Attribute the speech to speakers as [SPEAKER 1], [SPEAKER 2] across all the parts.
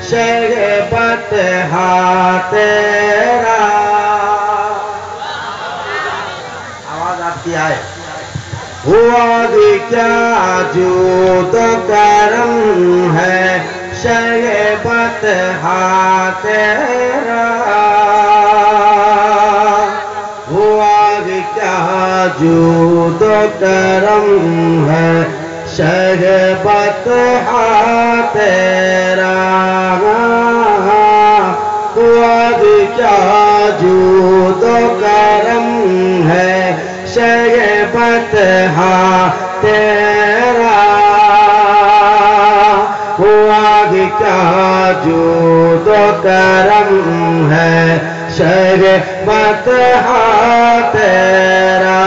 [SPEAKER 1] شہبت تیرا. آواز آپ کی آئے. ہوا بھی کیا جود و کرم ہے شہبت تیرا. ہوا بھی کیا جود و کرم ہے شہبت تیرا. ہوا بھی کیا جود و کرم ہے شہبت تیرا. ہوا بھی کیا جود و کرم ہے شہبت تیرا.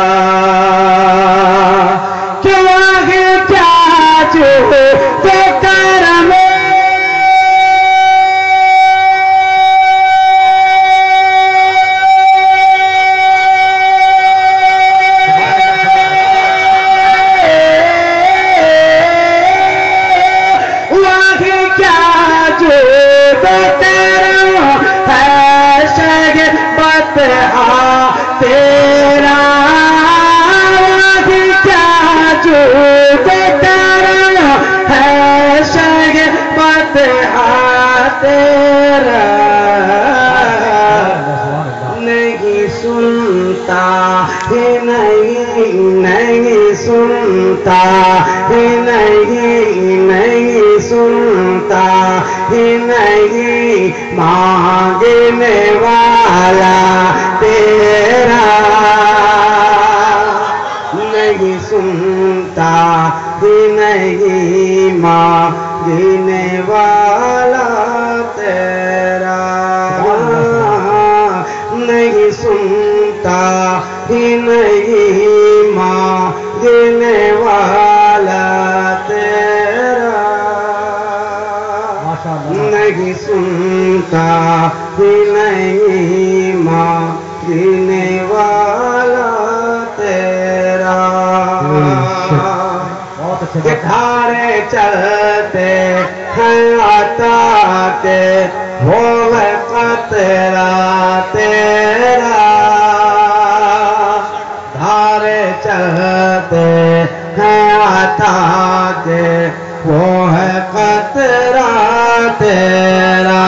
[SPEAKER 1] نہیں سنتا ہی نہیں سنتا ہی نہیں سنتا ہی نہیں مانگنے والا تیرا. نہیں سنتا ہی نہیں مانگنے والا تیرا. نہیں سنتا ہی نہیں مانگنے والا تیرا. نہیں سنتا ہی نہیں مانگنے والا تیرا. دھارے چلتے ہیں عطا کے وہ ہے قطرہ تیرا. دھارے چلتے ہیں عطا کے وہ ہے قطرہ تیرا.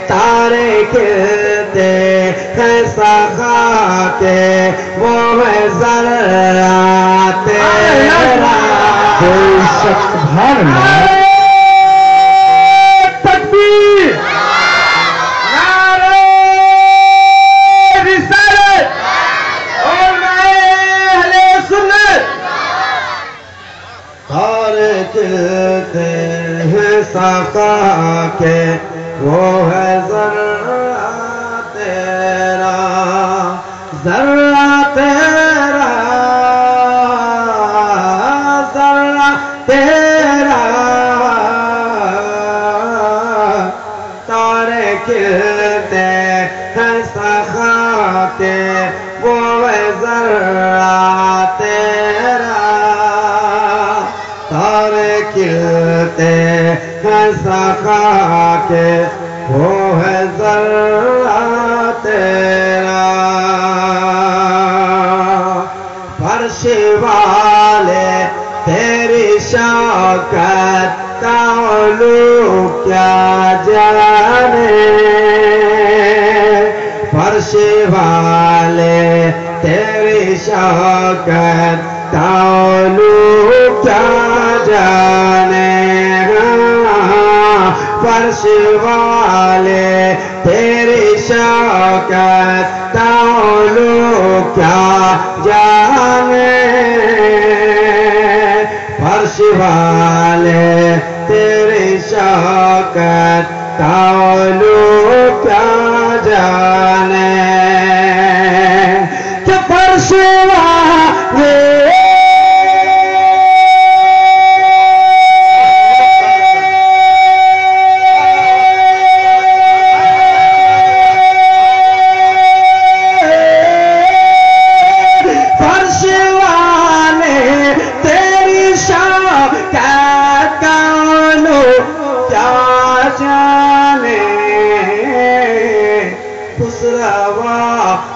[SPEAKER 1] تارے کھلتے ہیں سخا کے وہ ہے ذرا تیرا.
[SPEAKER 2] سبحان اللہ.
[SPEAKER 1] تکبیر. نعرہ رسالت اور اہل سنت. تارے کھلتے ہیں سخا کے وہ ہے ذرا تیرا. ذرا تیرا ذرا تیرا. تارے کھلتے ہیں سخا کے وہ ہے ذرا تیرا. تارے کھلتے ہیں سخا کے وہ ہے ذرا تیرا. فرش والے تیری شوکت کا علو کیا جانے. فرش والے تیری شوکت کا علو کیا جانے. فرش والے تیری شوکت کا علو کیا جانے. فرش والے تیری شوکت تعلو کیا جانے کہ فرش والے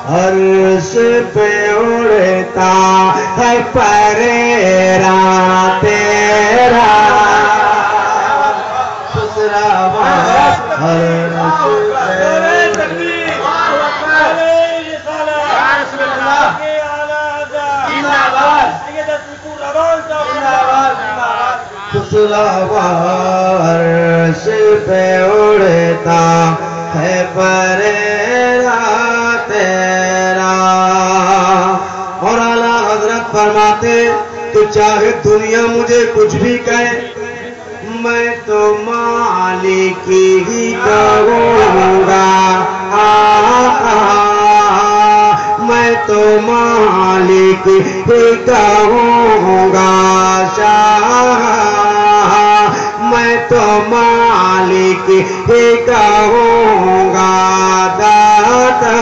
[SPEAKER 1] عرش پہ اڑتا ہے پریرا تیرا خسروا عرش خسروا عرش پہ اڑتا ہے پریرا تیرا. اور اعلیٰ حضرت فرماتے تو چاہے دنیا مجھے کچھ بھی کہے میں تو مالک ہی کہوں گا میں تو مالک ہی کہوں گا شاہ میں تو مالک ہی کہوں گا دادا